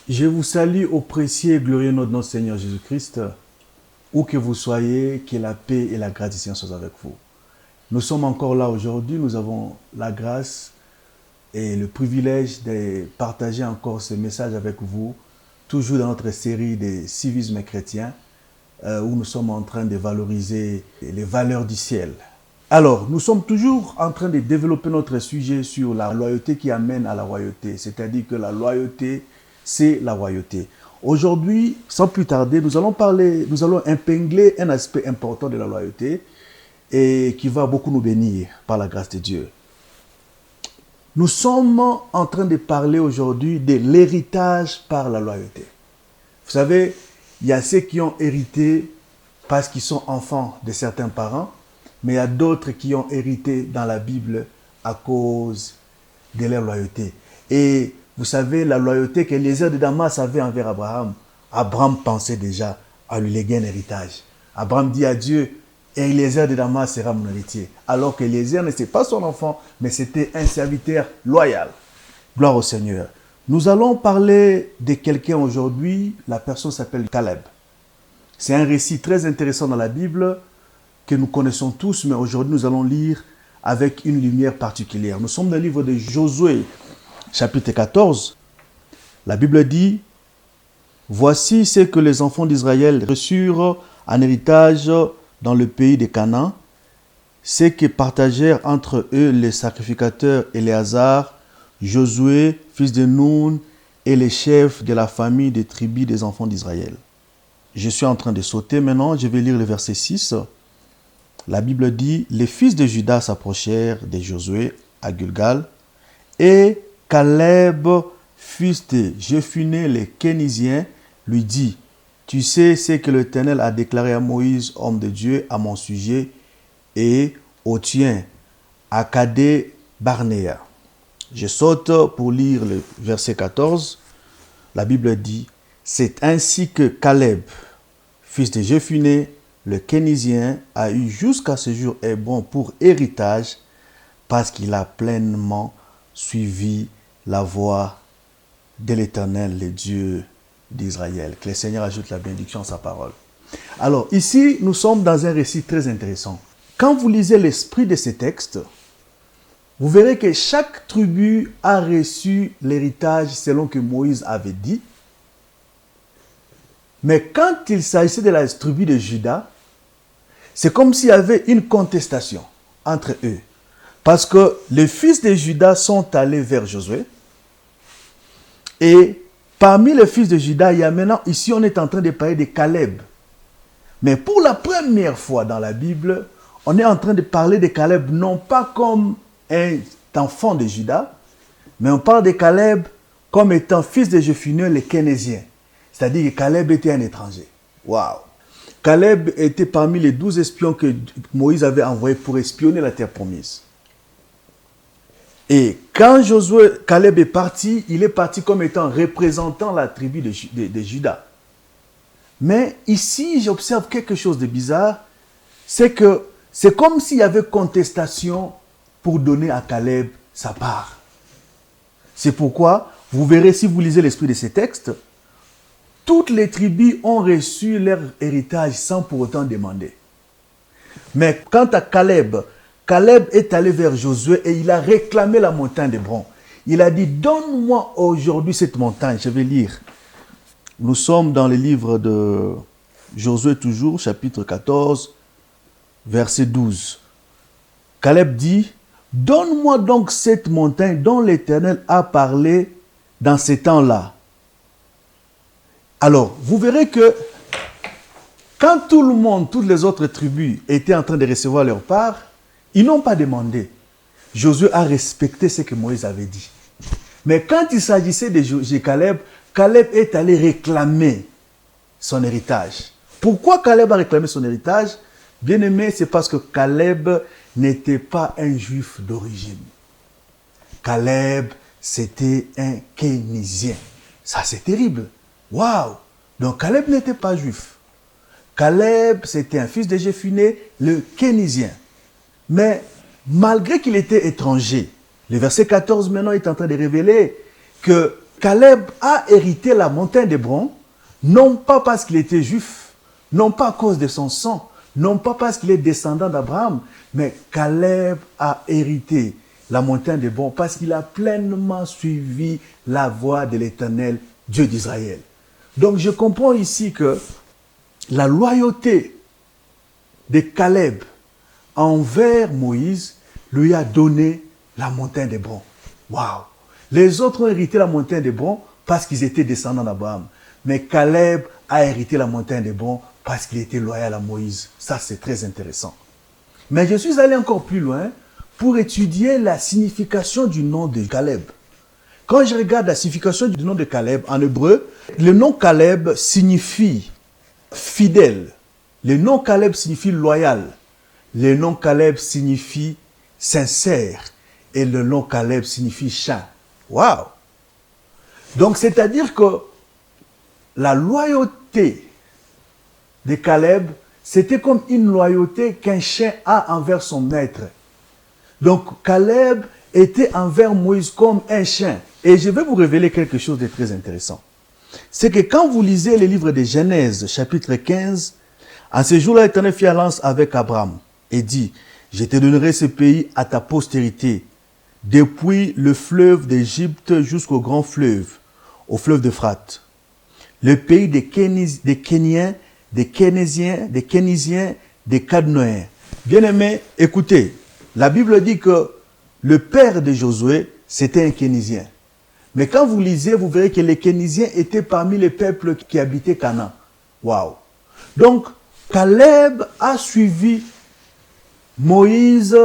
Je vous salue au précieux et glorieux nom de notre Seigneur Jésus-Christ. Où que vous soyez, que la paix et la grâce du Seigneur soient avec vous. Nous sommes encore là aujourd'hui, nous avons la grâce et le privilège de partager encore ce message avec vous, toujours dans notre série des civismes chrétiens, où nous sommes en train de valoriser les valeurs du ciel. Alors, nous sommes toujours en train de développer notre sujet sur la loyauté qui amène à la royauté, c'est-à-dire que la loyauté, c'est la royauté. Aujourd'hui, sans plus tarder, nous allons épingler un aspect important de la loyauté et qui va beaucoup nous bénir par la grâce de Dieu. Nous sommes en train de parler aujourd'hui de l'héritage par la loyauté. Vous savez, il y a ceux qui ont hérité parce qu'ils sont enfants de certains parents, mais il y a d'autres qui ont hérité dans la Bible à cause de leur loyauté. Et vous savez, la loyauté qu'Eliezer de Damas avait envers Abraham, Abraham pensait déjà à lui léguer un héritage. Abraham dit à Dieu, Eliezer de Damas sera mon héritier. Alors qu'Eliezer n'était pas son enfant, mais c'était un serviteur loyal. Gloire au Seigneur. Nous allons parler de quelqu'un aujourd'hui, la personne s'appelle Caleb. C'est un récit très intéressant dans la Bible que nous connaissons tous, mais aujourd'hui nous allons lire avec une lumière particulière. Nous sommes dans le livre de Josué, chapitre 14. La Bible dit, « Voici ce que les enfants d'Israël reçurent en héritage dans le pays de Canaan, ce que partagèrent entre eux les sacrificateurs Éléazar, Josué, fils de Nun, et les chefs de la famille des tribus des enfants d'Israël. » Je suis en train de sauter maintenant, je vais lire le verset 6. La Bible dit, « Les fils de Juda s'approchèrent de Josué à Gilgal, et Caleb, fils de Jephuné le Kénizien, lui dit, « Tu sais ce que l'Éternel a déclaré à Moïse, homme de Dieu, à mon sujet, et au tien, à Kadé Barnéa. » Je saute pour lire le verset 14. La Bible dit, « C'est ainsi que Caleb, fils de Jephuné, le Kénizien, a eu jusqu'à ce jour Hébron pour héritage, parce qu'il a pleinement suivi la voie de l'Éternel, le Dieu d'Israël. » Que le Seigneur ajoute la bénédiction à sa parole. Alors, ici, nous sommes dans un récit très intéressant. Quand vous lisez l'esprit de ces textes, vous verrez que chaque tribu a reçu l'héritage selon que Moïse avait dit. Mais quand il s'agissait de la tribu de Juda, c'est comme s'il y avait une contestation entre eux. Parce que les fils de Juda sont allés vers Josué. Et parmi les fils de Juda, il y a maintenant, ici on est en train de parler de Caleb. Mais pour la première fois dans la Bible, on est en train de parler de Caleb non pas comme un enfant de Juda, mais on parle de Caleb comme étant fils de Jephuné le Kénésien. C'est-à-dire que Caleb était un étranger. Waouh! Caleb était parmi les 12 espions que Moïse avait envoyés pour espionner la terre promise. Et quand Caleb est parti, il est parti comme étant représentant la tribu de Juda. Mais ici, j'observe quelque chose de bizarre, c'est que c'est comme s'il y avait contestation pour donner à Caleb sa part. C'est pourquoi, vous verrez si vous lisez l'esprit de ces textes, toutes les tribus ont reçu leur héritage sans pour autant demander. Mais quant à Caleb, Caleb est allé vers Josué et il a réclamé la montagne d'Hébron. Il a dit, donne-moi aujourd'hui cette montagne. Je vais lire. Nous sommes dans le livre de Josué toujours, chapitre 14, verset 12. Caleb dit, donne-moi donc cette montagne dont l'Éternel a parlé dans ces temps-là. Alors, vous verrez que quand tout le monde, toutes les autres tribus étaient en train de recevoir leur part, ils n'ont pas demandé. Josué a respecté ce que Moïse avait dit. Mais quand il s'agissait de Caleb, Caleb est allé réclamer son héritage. Pourquoi Caleb a réclamé son héritage? Bien aimé, c'est parce que Caleb n'était pas un juif d'origine. Caleb, c'était un Kénizien. Ça, c'est terrible. Waouh! Donc Caleb n'était pas juif. Caleb, c'était un fils de Jephuné, le Kénizien. Mais malgré qu'il était étranger, le verset 14 maintenant est en train de révéler que Caleb a hérité la montagne d'Hébron, non pas parce qu'il était juif, non pas à cause de son sang, non pas parce qu'il est descendant d'Abraham, mais Caleb a hérité la montagne d'Hébron parce qu'il a pleinement suivi la voie de l'Éternel, Dieu d'Israël. Donc je comprends ici que la loyauté de Caleb envers Moïse lui a donné la montagne d'Hébron. Waouh! Les autres ont hérité la montagne d'Hébron parce qu'ils étaient descendants d'Abraham. Mais Caleb a hérité la montagne d'Hébron parce qu'il était loyal à Moïse. Ça, c'est très intéressant. Mais je suis allé encore plus loin pour étudier la signification du nom de Caleb. Quand je regarde la signification du nom de Caleb en hébreu, le nom Caleb signifie fidèle. Le nom Caleb signifie loyal. Le nom Caleb signifie sincère. Et le nom Caleb signifie chien. Waouh! Donc, c'est-à-dire que la loyauté de Caleb, c'était comme une loyauté qu'un chien a envers son maître. Donc, Caleb était envers Moïse comme un chien. Et je vais vous révéler quelque chose de très intéressant. C'est que quand vous lisez les livres de Genèse, chapitre 15, en ce jour-là, l'Éternel fit alliance avec Abraham et dit, « Je te donnerai ce pays à ta postérité, depuis le fleuve d'Égypte jusqu'au grand fleuve, au fleuve d'Euphrate. Le pays des Kéniens, des Kénisiens, des Cadnoïens. » Bien-aimés, écoutez, la Bible dit que le père de Josué, c'était un Kénisien. Mais quand vous lisez, vous verrez que les Kénisiens étaient parmi les peuples qui habitaient Canaan. Waouh! Donc, Caleb a suivi Moïse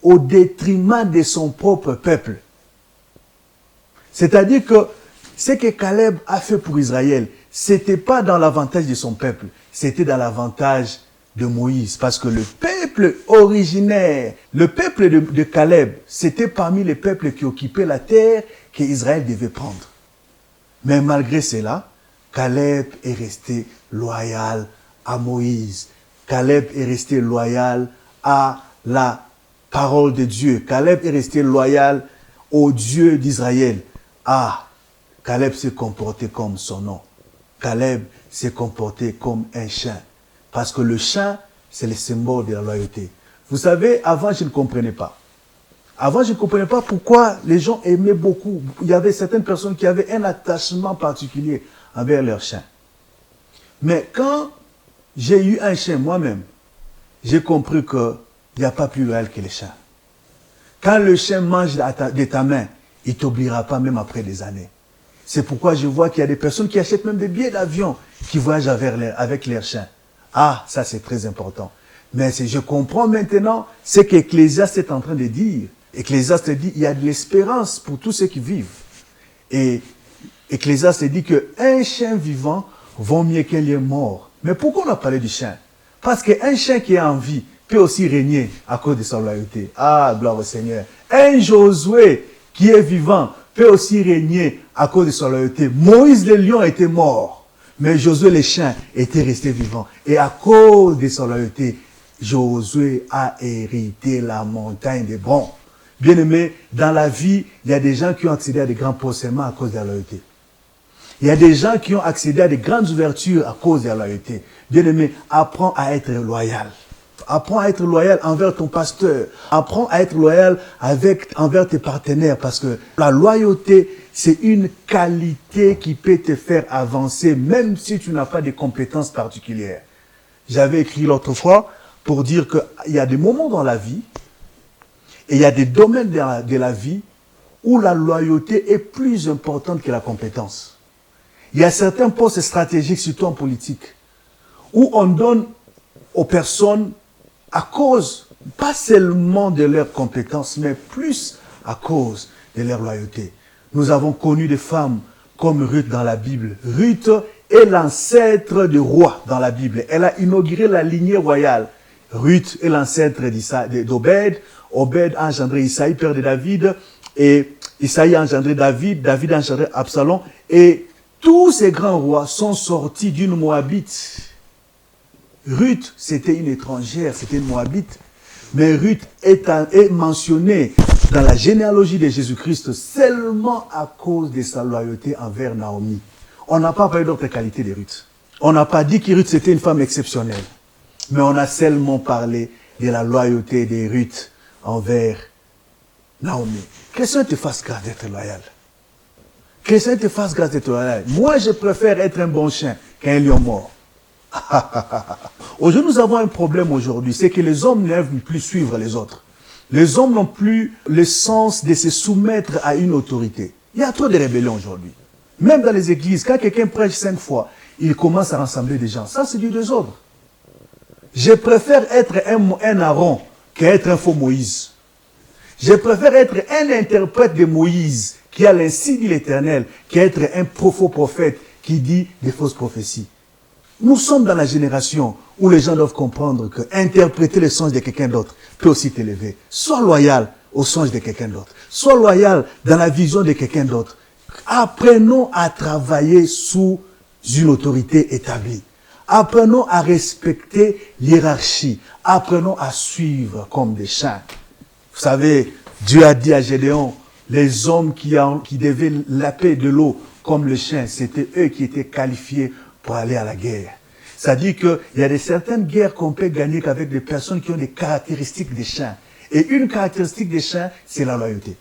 au détriment de son propre peuple. C'est-à-dire que ce que Caleb a fait pour Israël, ce n'était pas dans l'avantage de son peuple, c'était dans l'avantage de Moïse. Parce que le peuple originaire, le peuple de Caleb, c'était parmi les peuples qui occupaient la terre qu'Israël devait prendre. Mais malgré cela, Caleb est resté loyal à Moïse. Caleb est resté loyal à la parole de Dieu. Caleb est resté loyal au Dieu d'Israël. Ah, Caleb s'est comporté comme son nom. Caleb s'est comporté comme un chien. Parce que le chien, c'est le symbole de la loyauté. Vous savez, avant, je ne comprenais pas. Avant, je ne comprenais pas pourquoi les gens aimaient beaucoup. Il y avait certaines personnes qui avaient un attachement particulier envers leur chien. Mais quand j'ai eu un chien moi-même, j'ai compris qu'il n'y a pas plus loyal que les chiens. Quand le chien mange de ta main, il ne t'oubliera pas même après des années. C'est pourquoi je vois qu'il y a des personnes qui achètent même des billets d'avion qui voyagent avec leurs chiens. Ah, ça c'est très important. Mais je comprends maintenant ce qu'Ecclésiaste est en train de dire. Ecclésiaste dit qu'il y a de l'espérance pour tous ceux qui vivent. Et Ecclésiaste dit qu'un chien vivant vaut mieux qu'un lion mort. Mais pourquoi on a parlé du chien? Parce qu'un chien qui est en vie peut aussi régner à cause de sa loyauté. Ah, gloire au Seigneur. Un Josué qui est vivant peut aussi régner à cause de sa loyauté. Moïse le lion était mort, mais Josué le chien était resté vivant. Et à cause de sa loyauté, Josué a hérité la montagne d'Hébron. Bien-aimé, dans la vie, il y a des gens qui ont accédé à des grands postes seulement à cause de la loyauté. Il y a des gens qui ont accédé à des grandes ouvertures à cause de la loyauté. Bien-aimé, apprends à être loyal. Apprends à être loyal envers ton pasteur. Apprends à être loyal envers tes partenaires. Parce que la loyauté, c'est une qualité qui peut te faire avancer, même si tu n'as pas de compétences particulières. J'avais écrit l'autre fois pour dire qu'il y a des moments dans la vie, et il y a des domaines de la vie où la loyauté est plus importante que la compétence. Il y a certains postes stratégiques, surtout en politique, où on donne aux personnes à cause, pas seulement de leurs compétences, mais plus à cause de leur loyauté. Nous avons connu des femmes comme Ruth dans la Bible. Ruth est l'ancêtre du roi dans la Bible. Elle a inauguré la lignée royale. Ruth est l'ancêtre d'Obed. Obed a engendré Isaïe, père de David. Et Isaïe a engendré David. David a engendré Absalom. Et tous ces grands rois sont sortis d'une Moabite. Ruth, c'était une étrangère, c'était une Moabite. Mais Ruth est mentionnée dans la généalogie de Jésus-Christ seulement à cause de sa loyauté envers Naomi. On n'a pas parlé d'autres qualités de Ruth. On n'a pas dit que Ruth c'était une femme exceptionnelle. Mais on a seulement parlé de la loyauté de Ruth envers Naomi. Que ça te fasse grâce d'être loyal. Que ça te fasse grâce d'être loyal. Moi, je préfère être un bon chien qu'un lion mort. Aujourd'hui, nous avons un problème aujourd'hui, c'est que les hommes n'aiment plus suivre les autres. Les hommes n'ont plus le sens de se soumettre à une autorité. Il y a trop de rébellions aujourd'hui. Même dans les églises, quand quelqu'un prêche 5 fois, il commence à rassembler des gens. Ça, c'est du désordre. Je préfère être un Aaron qu'être un faux Moïse. Je préfère être un interprète de Moïse qui a l'ainsi dit l'Éternel qu'être un faux prophète qui dit des fausses prophéties. Nous sommes dans la génération où les gens doivent comprendre que interpréter les songes de quelqu'un d'autre peut aussi t'élever. Sois loyal aux songes de quelqu'un d'autre. Sois loyal dans la vision de quelqu'un d'autre. Apprenons à travailler sous une autorité établie. Apprenons à respecter l'hiérarchie. Apprenons à suivre comme des chiens. Vous savez, Dieu a dit à Gédéon, les hommes qui devaient laper de l'eau comme le chien, c'était eux qui étaient qualifiés pour aller à la guerre. C'est-à-dire qu'il y a certaines guerres qu'on peut gagner qu'avec des personnes qui ont des caractéristiques des chiens. Et une caractéristique des chiens, c'est la loyauté.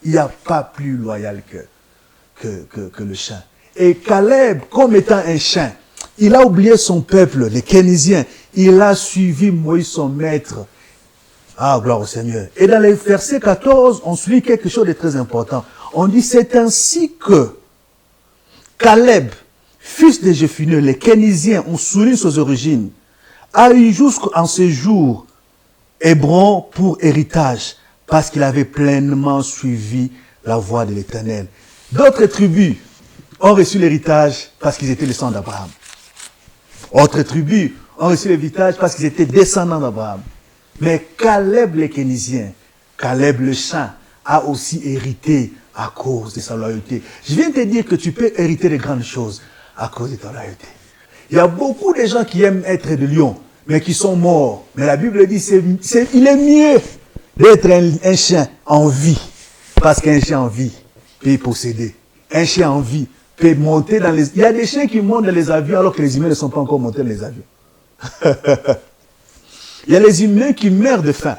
Il n'y a pas plus loyal que le chien. Et Caleb, comme étant un chien, il a oublié son peuple, les Kénisiens. Il a suivi Moïse, son maître. Ah, gloire au Seigneur. Et dans les versets 14, on suit quelque chose de très important. On dit, c'est ainsi que Caleb, fils de Jephunnée, les Kénisiens ont souligné ses origines, a eu jusqu'en ce jour Hébron pour héritage, parce qu'il avait pleinement suivi la voie de l'Éternel. D'autres tribus ont reçu l'héritage parce qu'ils étaient les descendants d'Abraham. Autres tribus ont reçu l'héritage parce qu'ils étaient descendants d'Abraham. Mais Caleb les Kénisiens, Caleb le chien, a aussi hérité à cause de sa loyauté. Je viens de te dire que tu peux hériter de grandes choses à cause de ta loyauté. Il y a beaucoup de gens qui aiment être des lions, mais qui sont morts. Mais la Bible dit il est mieux d'être un chien en vie, parce qu'un chien en vie peut posséder. Un chien en vie peut monter dans les... Il y a des chiens qui montent dans les avions alors que les humains ne sont pas encore montés dans les avions. Il y a les humains qui meurent de faim.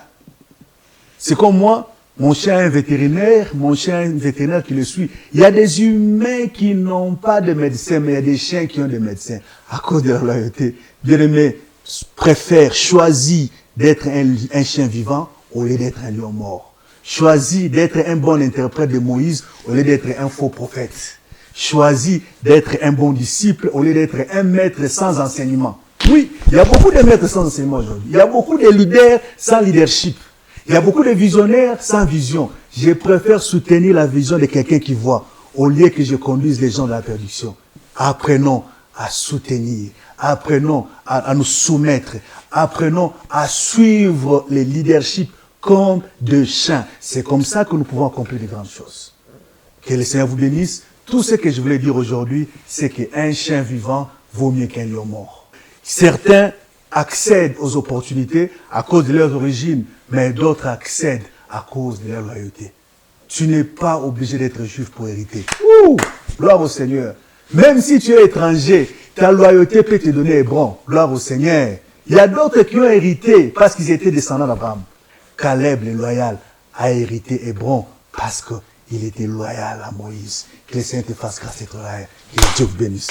C'est comme moi, mon chien est un vétérinaire, mon chien est un vétérinaire qui le suit. Il y a des humains qui n'ont pas de médecin, mais il y a des chiens qui ont des médecins. À cause de leur loyauté, bien-aimé, préfère, choisit d'être un chien vivant au lieu d'être un lion mort. Choisis d'être un bon interprète de Moïse au lieu d'être un faux prophète. Choisis d'être un bon disciple au lieu d'être un maître sans enseignement. Oui, il y a beaucoup de maîtres sans enseignement aujourd'hui. Il y a beaucoup de leaders sans leadership. Il y a beaucoup de visionnaires sans vision. Je préfère soutenir la vision de quelqu'un qui voit au lieu que je conduise les gens dans la perdition. Apprenons à soutenir. Apprenons à nous soumettre. Apprenons à suivre les leaderships comme des chiens. C'est comme ça que nous pouvons accomplir de grandes choses. Que le Seigneur vous bénisse. Tout ce que je voulais dire aujourd'hui, c'est qu'un chien vivant vaut mieux qu'un lion mort. Certains accèdent aux opportunités à cause de leurs origines, mais d'autres accèdent à cause de leur loyauté. Tu n'es pas obligé d'être juif pour hériter. Ouh, gloire au Seigneur. Même si tu es étranger, ta loyauté peut te donner Hébron. Gloire au Seigneur. Il y a d'autres qui ont hérité parce qu'ils étaient descendants d'Abraham. Caleb, le loyal, a hérité Hébron parce qu'il était loyal à Moïse. Que le Seigneur te fasse grâce et que Dieu vous bénisse.